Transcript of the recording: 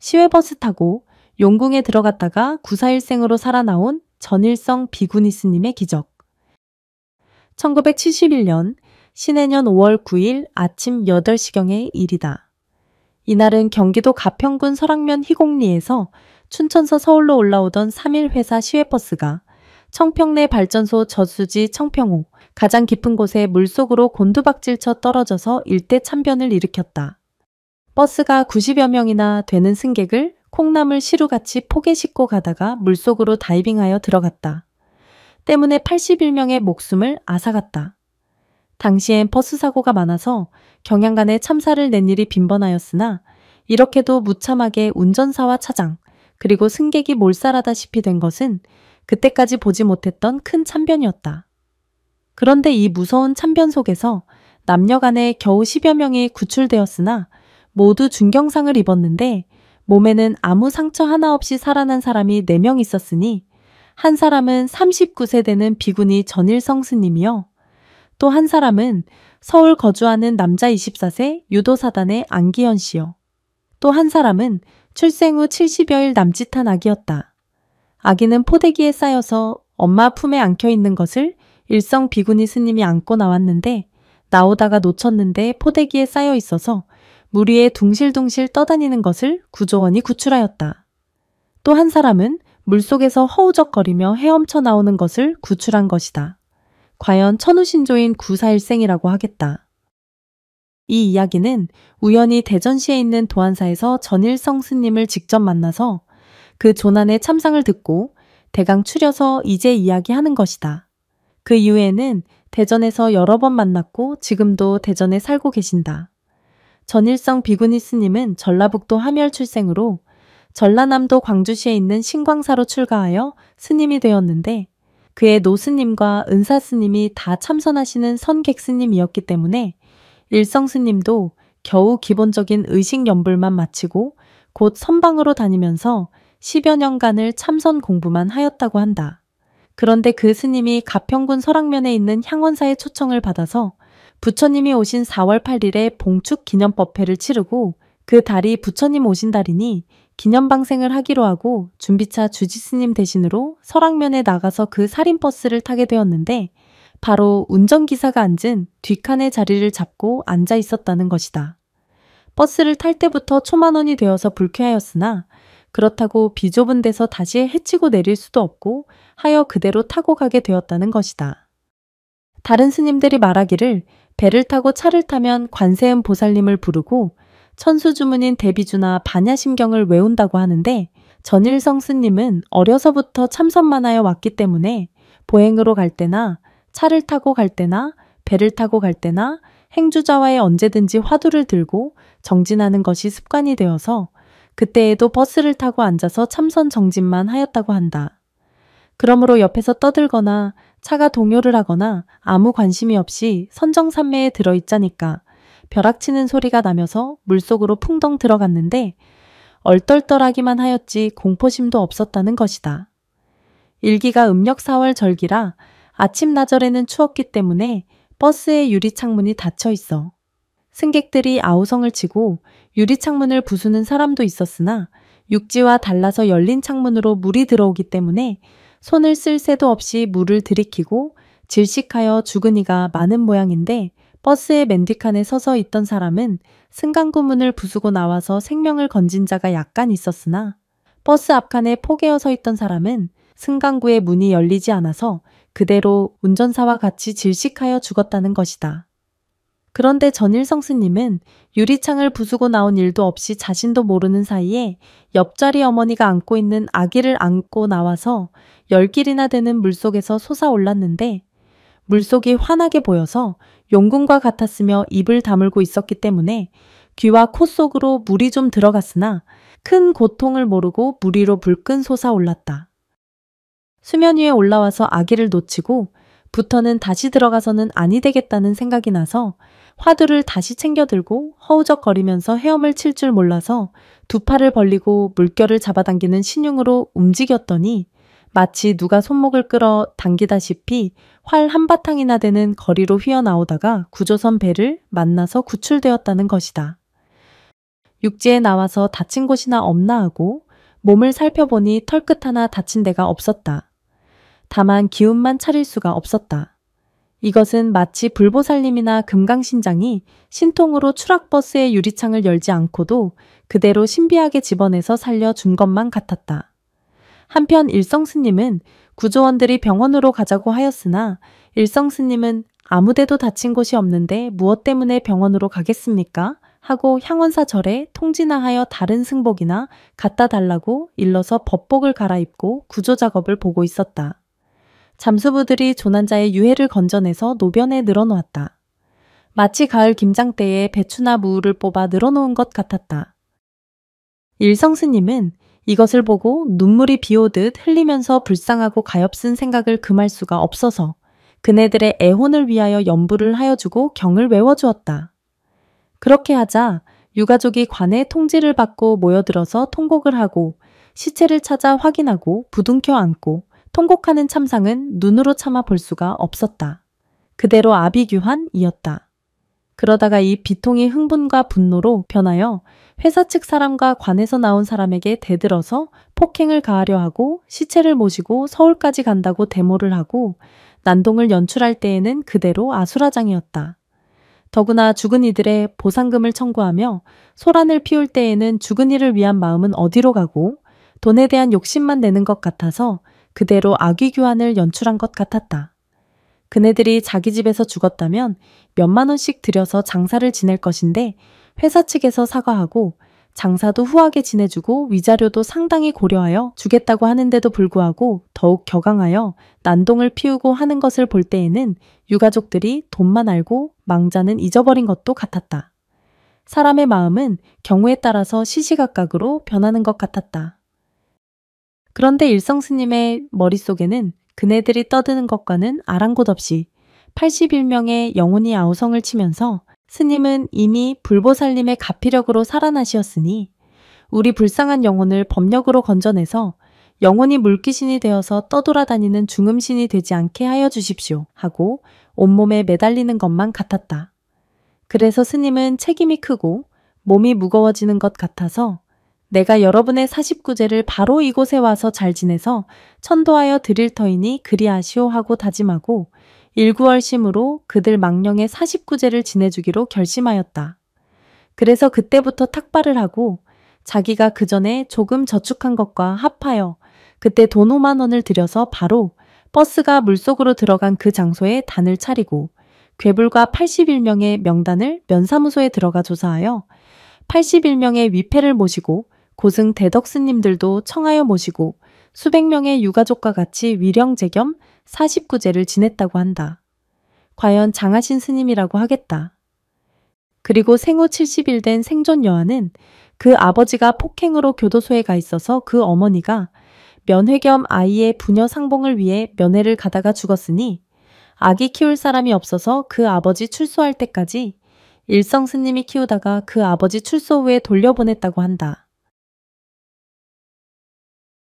시외버스 타고 용궁에 들어갔다가 구사일생으로 살아나온 전일성 비구니 스님의 기적. 1971년 신해년 5월 9일 아침 8시경의 일이다. 이날은 경기도 가평군 설악면 희곡리에서 춘천서 서울로 올라오던 3일 회사 시외버스가 청평내 발전소 저수지 청평호 가장 깊은 곳에 물속으로 곤두박질쳐 떨어져서 일대 참변을 일으켰다. 버스가 90여 명이나 되는 승객을 콩나물 시루같이 포개 싣고 가다가 물속으로 다이빙하여 들어갔다. 때문에 81명의 목숨을 앗아갔다. 당시엔 버스 사고가 많아서 경양간에 참사를 낸 일이 빈번하였으나 이렇게도 무참하게 운전사와 차장 그리고 승객이 몰살하다시피 된 것은 그때까지 보지 못했던 큰 참변이었다. 그런데 이 무서운 참변 속에서 남녀 간에 겨우 10여 명이 구출되었으나 모두 중경상을 입었는데 몸에는 아무 상처 하나 없이 살아난 사람이 4명 있었으니 한 사람은 39세 되는 비구니 전일성 스님이요. 또 한 사람은 서울 거주하는 남자 24세 유도사단의 안기현 씨요. 또 한 사람은 출생 후 70여일 남짓한 아기였다. 아기는 포대기에 쌓여서 엄마 품에 안겨 있는 것을 일성 비구니 스님이 안고 나왔는데 나오다가 놓쳤는데 포대기에 쌓여 있어서 물 위에 둥실둥실 떠다니는 것을 구조원이 구출하였다. 또 한 사람은 물속에서 허우적거리며 헤엄쳐 나오는 것을 구출한 것이다. 과연 천우신조인 구사일생이라고 하겠다. 이 이야기는 우연히 대전시에 있는 도안사에서 전일성 스님을 직접 만나서 그 조난의 참상을 듣고 대강 추려서 이제 이야기하는 것이다. 그 이후에는 대전에서 여러 번 만났고 지금도 대전에 살고 계신다. 전일성 비구니 스님은 전라북도 함열 출생으로 전라남도 광주시에 있는 신광사로 출가하여 스님이 되었는데 그의 노스님과 은사스님이 다 참선하시는 선객스님이었기 때문에 일성스님도 겨우 기본적인 의식연불만 마치고 곧 선방으로 다니면서 10여 년간을 참선 공부만 하였다고 한다. 그런데 그 스님이 가평군 설악면에 있는 향원사의 초청을 받아서 부처님이 오신 4월 8일에 봉축 기념법회를 치르고 그 달이 부처님 오신 달이니 기념방생을 하기로 하고 준비차 주지스님 대신으로 설악면에 나가서 그 살인버스를 타게 되었는데 바로 운전기사가 앉은 뒷칸의 자리를 잡고 앉아 있었다는 것이다. 버스를 탈 때부터 초만원이 되어서 불쾌하였으나 그렇다고 비좁은 데서 다시 해치고 내릴 수도 없고 하여 그대로 타고 가게 되었다는 것이다. 다른 스님들이 말하기를 배를 타고 차를 타면 관세음 보살님을 부르고 천수주문인 대비주나 반야심경을 외운다고 하는데 전일성 스님은 어려서부터 참선만 하여 왔기 때문에 보행으로 갈 때나 차를 타고 갈 때나 배를 타고 갈 때나 행주자와에 언제든지 화두를 들고 정진하는 것이 습관이 되어서 그때에도 버스를 타고 앉아서 참선 정진만 하였다고 한다. 그러므로 옆에서 떠들거나 차가 동요를 하거나 아무 관심이 없이 선정산매에 들어있자니까 벼락치는 소리가 나면서 물속으로 풍덩 들어갔는데 얼떨떨하기만 하였지 공포심도 없었다는 것이다. 일기가 음력 4월 절기라 아침 나절에는 추웠기 때문에 버스의 유리창문이 닫혀 있어. 승객들이 아우성을 치고 유리창문을 부수는 사람도 있었으나 육지와 달라서 열린 창문으로 물이 들어오기 때문에 손을 쓸 새도 없이 물을 들이키고 질식하여 죽은 이가 많은 모양인데 버스의 맨 뒷칸에 서서 있던 사람은 승강구 문을 부수고 나와서 생명을 건진 자가 약간 있었으나 버스 앞칸에 포개어 서 있던 사람은 승강구의 문이 열리지 않아서 그대로 운전사와 같이 질식하여 죽었다는 것이다. 그런데 전일성 스님은 유리창을 부수고 나온 일도 없이 자신도 모르는 사이에 옆자리 어머니가 안고 있는 아기를 안고 나와서 10길이나 되는 물속에서 솟아올랐는데 물속이 환하게 보여서 용궁과 같았으며 입을 다물고 있었기 때문에 귀와 코 속으로 물이 좀 들어갔으나 큰 고통을 모르고 물 위로 불끈 솟아올랐다. 수면 위에 올라와서 아기를 놓치고 부터는 다시 들어가서는 아니 되겠다는 생각이 나서 화두를 다시 챙겨 들고 허우적거리면서 헤엄을 칠 줄 몰라서 두 팔을 벌리고 물결을 잡아당기는 신용으로 움직였더니 마치 누가 손목을 끌어 당기다시피 활 한바탕이나 되는 거리로 휘어나오다가 구조선 배를 만나서 구출되었다는 것이다. 육지에 나와서 다친 곳이나 없나 하고 몸을 살펴보니 털끝 하나 다친 데가 없었다. 다만 기운만 차릴 수가 없었다. 이것은 마치 불보살님이나 금강신장이 신통으로 추락버스의 유리창을 열지 않고도 그대로 신비하게 집어내서 살려준 것만 같았다. 한편 일성스님은 구조원들이 병원으로 가자고 하였으나 일성스님은 아무데도 다친 곳이 없는데 무엇 때문에 병원으로 가겠습니까? 하고 향원사 절에 통지나 하여 다른 승복이나 갖다 달라고 일러서 법복을 갈아입고 구조작업을 보고 있었다. 잠수부들이 조난자의 유해를 건져내서 노변에 늘어놓았다. 마치 가을 김장때에 배추나 무를 뽑아 늘어놓은 것 같았다. 일성스님은 이것을 보고 눈물이 비오듯 흘리면서 불쌍하고 가엾은 생각을 금할 수가 없어서 그네들의 애혼을 위하여 연부를 하여주고 경을 외워주었다. 그렇게 하자 유가족이 관의 통지를 받고 모여들어서 통곡을 하고 시체를 찾아 확인하고 부둥켜 안고 통곡하는 참상은 눈으로 참아 볼 수가 없었다. 그대로 아비규환이었다. 그러다가 이 비통이 흥분과 분노로 변하여 회사 측 사람과 관에서 나온 사람에게 대들어서 폭행을 가하려 하고 시체를 모시고 서울까지 간다고 데모를 하고 난동을 연출할 때에는 그대로 아수라장이었다. 더구나 죽은 이들의 보상금을 청구하며 소란을 피울 때에는 죽은 이를 위한 마음은 어디로 가고 돈에 대한 욕심만 내는 것 같아서 그대로 악의규환을 연출한 것 같았다. 그네들이 자기 집에서 죽었다면 몇만 원씩 들여서 장사를 지낼 것인데 회사 측에서 사과하고 장사도 후하게 지내주고 위자료도 상당히 고려하여 주겠다고 하는데도 불구하고 더욱 격앙하여 난동을 피우고 하는 것을 볼 때에는 유가족들이 돈만 알고 망자는 잊어버린 것도 같았다. 사람의 마음은 경우에 따라서 시시각각으로 변하는 것 같았다. 그런데 일성스님의 머릿속에는 그네들이 떠드는 것과는 아랑곳 없이 81명의 영혼이 아우성을 치면서 스님은 이미 불보살님의 가피력으로 살아나시었으니 우리 불쌍한 영혼을 법력으로 건져내서 영혼이 물귀신이 되어서 떠돌아다니는 중음신이 되지 않게 하여 주십시오 하고 온몸에 매달리는 것만 같았다. 그래서 스님은 책임이 크고 몸이 무거워지는 것 같아서 내가 여러분의 49제를 바로 이곳에 와서 잘 지내서 천도하여 드릴 터이니 그리하시오 하고 다짐하고 일구월심으로 그들 망령의 49제를 지내주기로 결심하였다. 그래서 그때부터 탁발을 하고 자기가 그 전에 조금 저축한 것과 합하여 그때 돈 5만 원을 들여서 바로 버스가 물속으로 들어간 그 장소에 단을 차리고 괴불과 81명의 명단을 면사무소에 들어가 조사하여 81명의 위패를 모시고 고승 대덕스님들도 청하여 모시고 수백 명의 유가족과 같이 위령제겸 49제를 지냈다고 한다. 과연 장하신 스님이라고 하겠다. 그리고 생후 70일 된 생존 여아는 그 아버지가 폭행으로 교도소에 가 있어서 그 어머니가 면회 겸 아이의 부녀 상봉을 위해 면회를 가다가 죽었으니 아기 키울 사람이 없어서 그 아버지 출소할 때까지 일성 스님이 키우다가 그 아버지 출소 후에 돌려보냈다고 한다.